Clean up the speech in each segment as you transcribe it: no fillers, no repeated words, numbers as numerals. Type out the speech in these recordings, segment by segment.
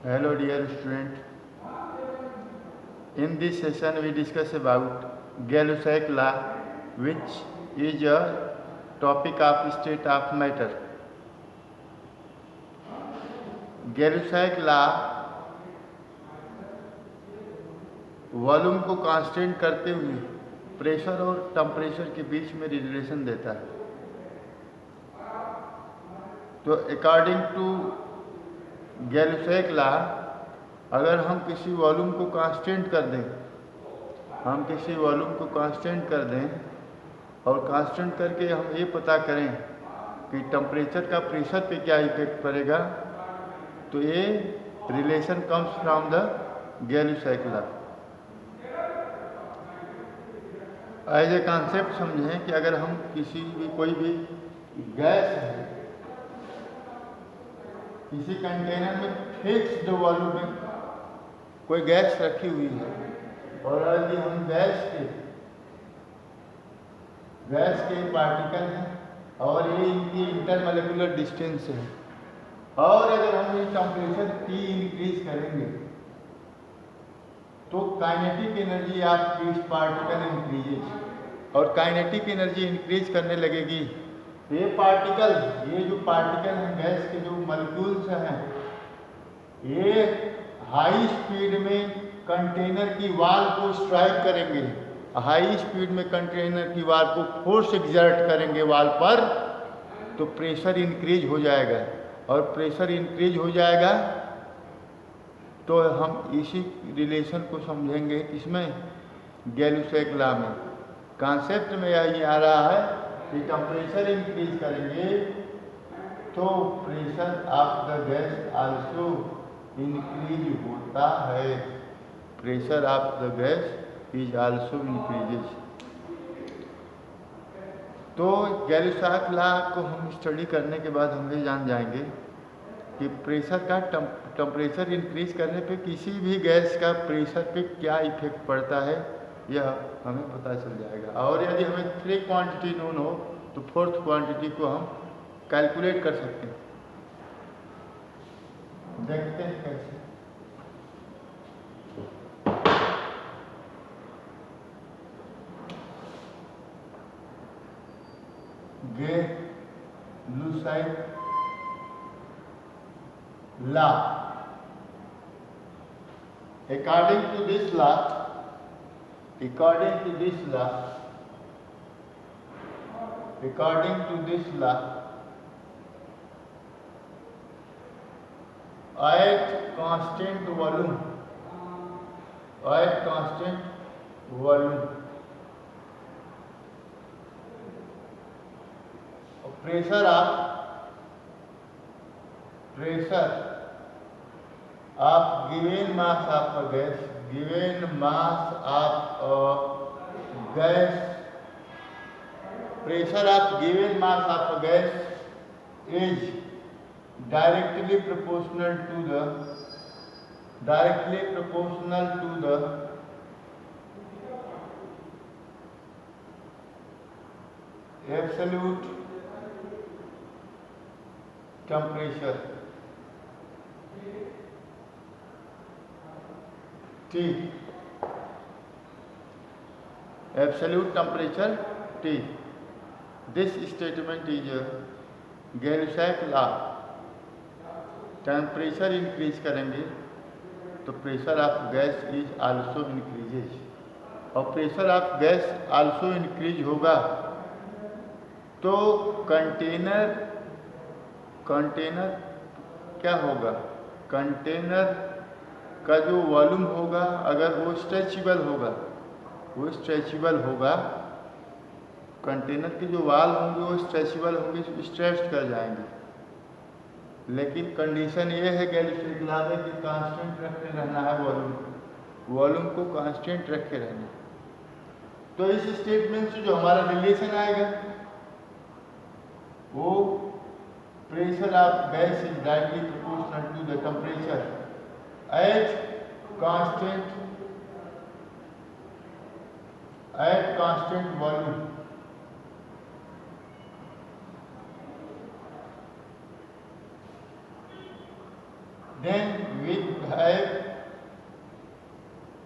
Hello dear student. In this session we discuss about Gay-Lussac law, which is a topic of state of matter. Gay-Lussac law volume को constant करते हुए pressure और temperature के बीच में relation देता है। तो अकॉर्डिंग टू गैलुसैक लॉ, अगर हम किसी वॉल्यूम को कांस्टेंट कर दें और कांस्टेंट करके हम ये पता करें कि टेम्परेचर का प्रेशर पे क्या इफेक्ट पड़ेगा, तो ये relation comes from the Gay Lussac law. As a concept समझें कि अगर हम कोई भी गैस है, किसी कंटेनर में फिक्स्ड वॉल्यूम में कोई गैस रखी हुई है और यदि हम गैस के पार्टिकल हैं और ये इनकी इंटरमोलिकुलर डिस्टेंस है, और अगर हम ये टेम्परेचर T इंक्रीज करेंगे तो kinetic energy of this particle increases, और काइनेटिक एनर्जी इंक्रीज करने लगेगी। ये जो पार्टिकल हैं, गैस के जो मॉलिक्यूल्स हैं, ये हाई स्पीड में कंटेनर की वॉल को स्ट्राइक करेंगे, हाई स्पीड में कंटेनर की वॉल को फोर्स एग्जर्ट करेंगे वॉल पर, तो प्रेशर इंक्रीज हो जाएगा, और प्रेशर इंक्रीज हो जाएगा तो हम इसी रिलेशन को समझेंगे किसमें, गैलुसैक लॉ में। कॉन्सेप्ट में यही आ रहा है कि टेम्परेचर इंक्रीज करेंगे तो pressure of the gas also increase होता है, pressure of the gas is also increases. तो गैलुसैक लॉ को हम स्टडी करने के बाद हम ये जान जाएंगे कि प्रेशर का टेम्परेचर इंक्रीज करने पे किसी भी गैस का प्रेशर पे क्या इफेक्ट पड़ता है, यह हमें पता चल जाएगा। और यदि हमें 3 क्वांटिटी नोन हो तो 4th क्वांटिटी को हम कैलकुलेट कर सकते हैं। देखते हैं कैसे। गैलुसैक law. According to this law, at constant volume, pressure of given mass of a gas, pressure of given mass of a gas is directly proportional to the absolute temperature T. Absolute temperature T. This statement is a Gay Lussac law. Temperature increase करेंगे तो pressure of gas is also increases, और pressure of gas also increase होगा तो container क्या होगा, container का जो volume होगा अगर वो स्ट्रेचेबल होगा, कंटेनर के जो वॉल होंगे वो स्ट्रेचेबल होंगे, स्ट्रेच कर जाएंगे। लेकिन कंडीशन ये है गैलुसैक लॉ में कि कांस्टेंट रखे रहना है, वॉल्यूम को कांस्टेंट रखे रहना। तो इस स्टेटमेंट से जो हमारा रिलेशन आएगा वो pressure of gas is directly proportional to the temperature at constant volume. Then with have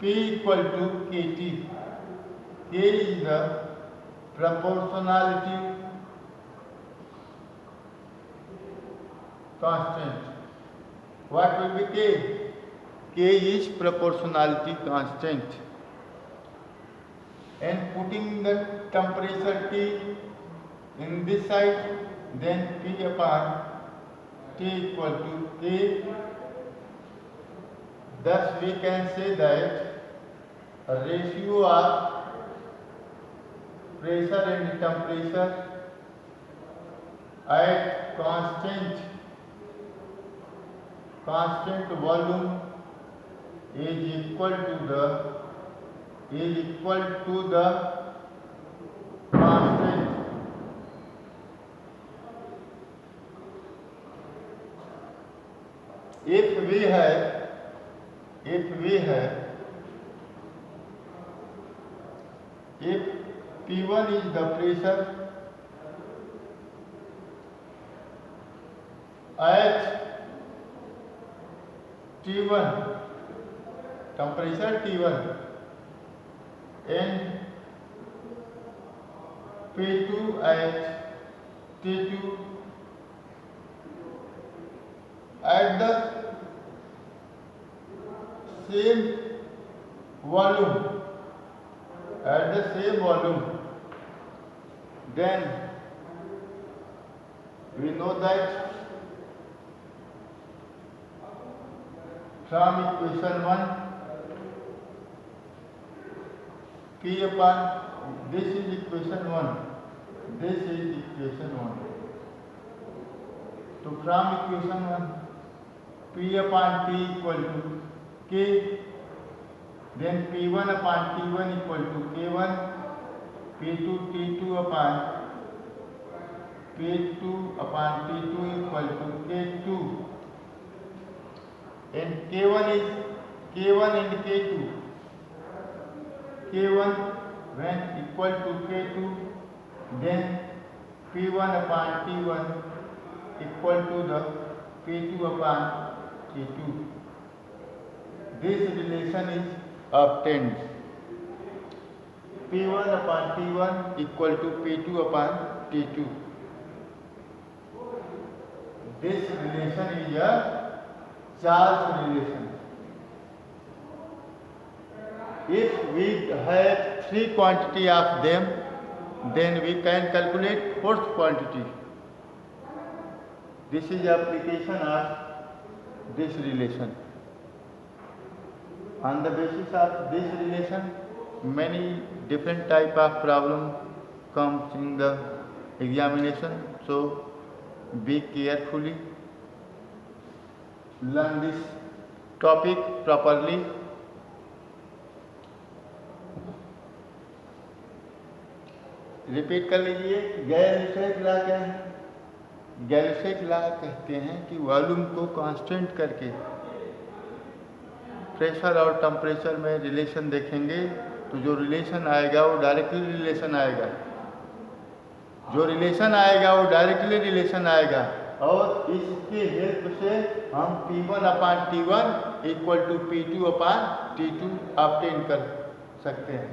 P equal to Kt. K is the proportionality constant. What will be K? K is proportionality constant. And putting the temperature T in this side, then P upon T equal to K. Thus we can say that a ratio of pressure and temperature at constant volume is equal to the constant if we have if P1 is the pressure at T1, temperature T1, and P2 at T2 at the same volume, then we know that from equation 1 P upon this is equation 1. So from equation 1 P upon T equal to K, then P1 upon T1 equal to K1, P2 T2 upon T2 equal to K2, and K1 is K1 and K2. K1 when equal to K2, then P1 upon T1 equal to the P2 upon T2. This relation is obtained. P1 upon T1 equal to P2 upon T2. This relation is a Charles relation. If we have three quantity of them, then we can calculate fourth quantity. This is application of this relation. On the basis of this relation, many different type of problem comes in the examination. So be carefully, learn this topic properly. Repeat कर लीजिए। Galileo law क्या है? Galileo law कहते हैं कि volume को constant करके pressure और टेम्परेचर में रिलेशन देखेंगे तो जो रिलेशन आएगा वो डायरेक्टली रिलेशन आएगा। और इसके हेल्प से हम P1 upon T1 equal to P2 upon T2 obtain कर सकते हैं।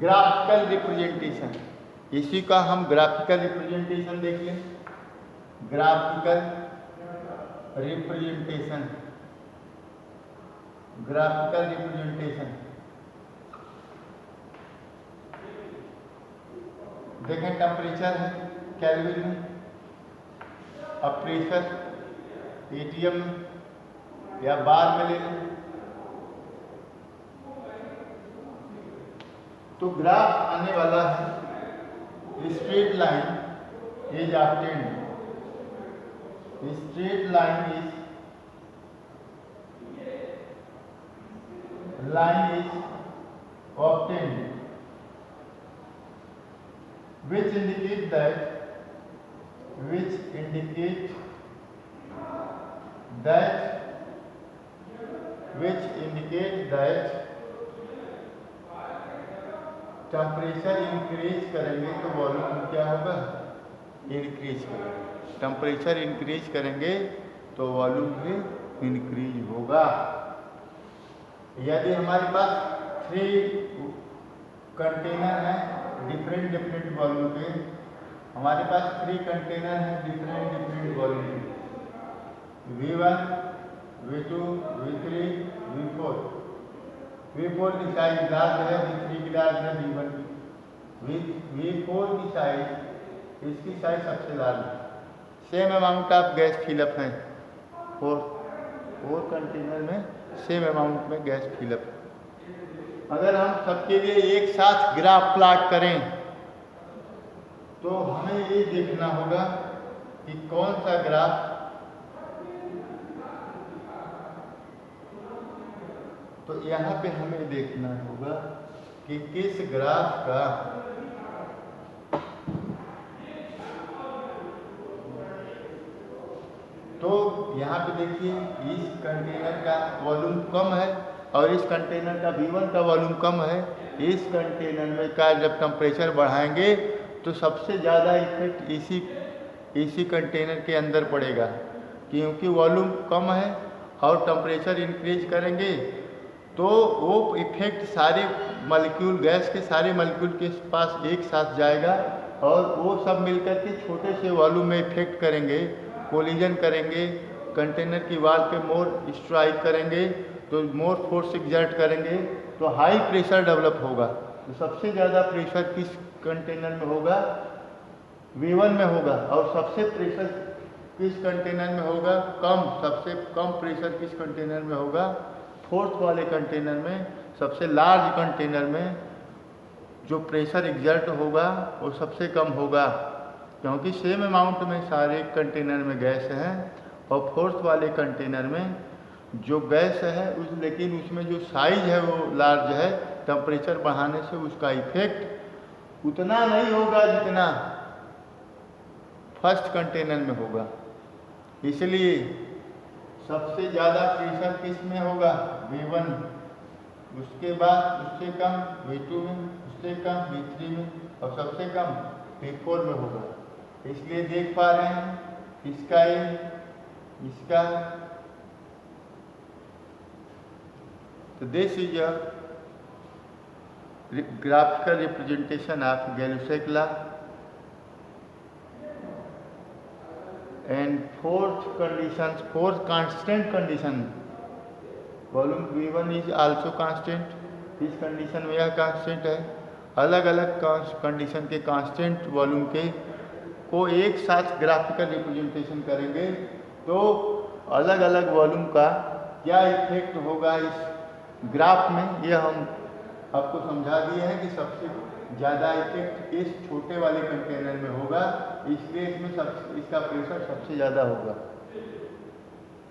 ग्राफिकल रिप्रेजेंटेशन, इसी का हम ग्राफिकल रिप्रेजेंटेशन देख लें। ग्राफिकल रिप्रेजेंटेशन देखें, टेम्परेचर है केल्विन में, अब प्रेशर एटीएम में या बार में ले लें। तो ग्राफ आने वाला है straight line is obtained. Straight line is obtained which indicate that which indicate that temperature increase करेंगे तो वॉल्यूम क्या होगा, इंक्रीज करेंगे। टेम्परेचर इंक्रीज करेंगे तो वॉल्यूम भी इंक्रीज होगा। यदि हमारे पास 3 कंटेनर हैं डिफरेंट डिफरेंट वॉल्यूम के, हमारे पास 3 कंटेनर हैं डिफरेंट डिफरेंट वॉल्यूम के, V1, V2, V3, V4। V4 की साइज लार्ज है, V3 की लार्ज है, V4 की साइज, इसकी साइज सबसे लार्ज है। Same amount of gas fill up है, फोर कंटेनर में सेम अमाउंट में गैस फिलअप है। अगर हम सबके लिए एक साथ ग्राफ प्लॉट करें तो हमें ये देखना होगा कि कौन सा ग्राफ, तो यहाँ पे हमें देखना होगा कि किस ग्राफ का तो यहाँ पे देखिए इस कंटेनर का वॉल्यूम कम है और इस कंटेनर का V1 का वॉल्यूम कम है। इस कंटेनर में का जब टेम्परेचर बढ़ाएंगे तो सबसे ज़्यादा इफेक्ट इसी कंटेनर के अंदर पड़ेगा, क्योंकि वॉल्यूम कम है और टेम्परेचर इंक्रीज करेंगे तो वो इफेक्ट सारे मॉलिक्यूल, गैस के सारे मॉलिक्यूल के पास एक साथ जाएगा और वो सब मिलकर के छोटे से वॉल्यूम में इफेक्ट करेंगे, कोलिजन करेंगे, कंटेनर की वॉल पे मोर स्ट्राइक करेंगे तो मोर फोर्स एग्जर्ट करेंगे तो हाई प्रेशर डेवलप होगा। तो सबसे ज़्यादा प्रेशर किस कंटेनर में होगा, V1 में होगा। और सबसे प्रेशर किस कंटेनर में होगा, सबसे कम प्रेशर किस कंटेनर में होगा, फोर्थ वाले कंटेनर में। सबसे लार्ज कंटेनर में जो प्रेशर एग्जर्ट होगा वो सबसे कम होगा, क्योंकि सेम अमाउंट में सारे कंटेनर में गैस है। और फोर्थ वाले कंटेनर में जो गैस है लेकिन उसमें जो साइज है वो लार्ज है, टेम्परेचर बढ़ाने से उसका इफेक्ट उतना नहीं होगा जितना फर्स्ट कंटेनर में होगा। इसलिए सबसे ज़्यादा प्रेशर किस में होगा, V1, उसके बाद उससे कम V2 में, उससे कम V3 में और सबसे कम V4 में होगा। इसलिए देख पा रहे हैं इसका तो this is a graphical representation of Gay-Lussac law. And fourth constant condition, volume V1 is also constant. इस कंडीशन में यह कांस्टेंट है। अलग अलग कंडीशन के कांस्टेंट वॉल्यूम के को एक साथ ग्राफिकल रिप्रेजेंटेशन करेंगे तो अलग अलग वॉल्यूम का क्या इफेक्ट होगा इस ग्राफ में, यह हम आपको समझा दिए हैं कि सबसे ज़्यादा इफेक्ट इस छोटे वाले कंटेनर में होगा, इसलिए इसमें इसका प्रेशर सबसे ज़्यादा होगा।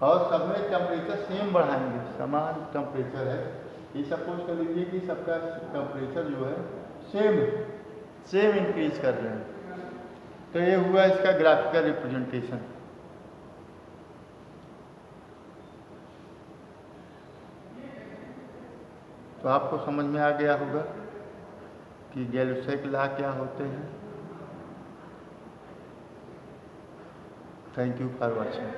और सब में टेम्परेचर सेम बढ़ाएंगे, समान टेम्परेचर है। ये सपोज कर लीजिए कि सबका टेम्परेचर जो है सेम इंक्रीज कर रहे हैं। तो ये हुआ इसका ग्राफिकल रिप्रेजेंटेशन। तो आपको समझ में आ गया होगा कि गैलुसेक लॉ क्या होते हैं। Thank you for watching.